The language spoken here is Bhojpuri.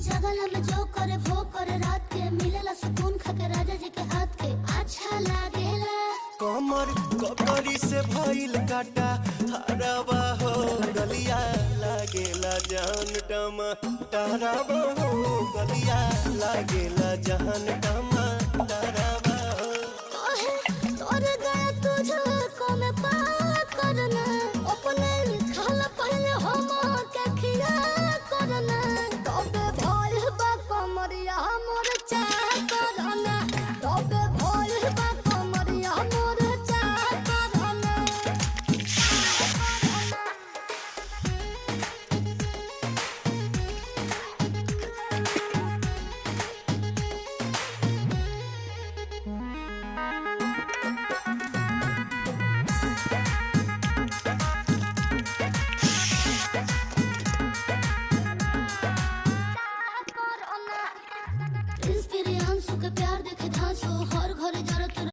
जगला में जो करे वो करे रात के मिलेला सुकून खाके राजा जी के हाथ के अच्छा लागेला। कमर ककरी से भइल काटा हरावा हो गलिया लागेला जान टमा तारावा हो गलिया लागेला जान टमा तारावा हो। तोर गए तुझे को में पार करना अपने लिखल पहले हम के खिया करना तबे भोल बा कमरिया मोर चाह करना तबे भोल बा कमरिया मोर चाह करना।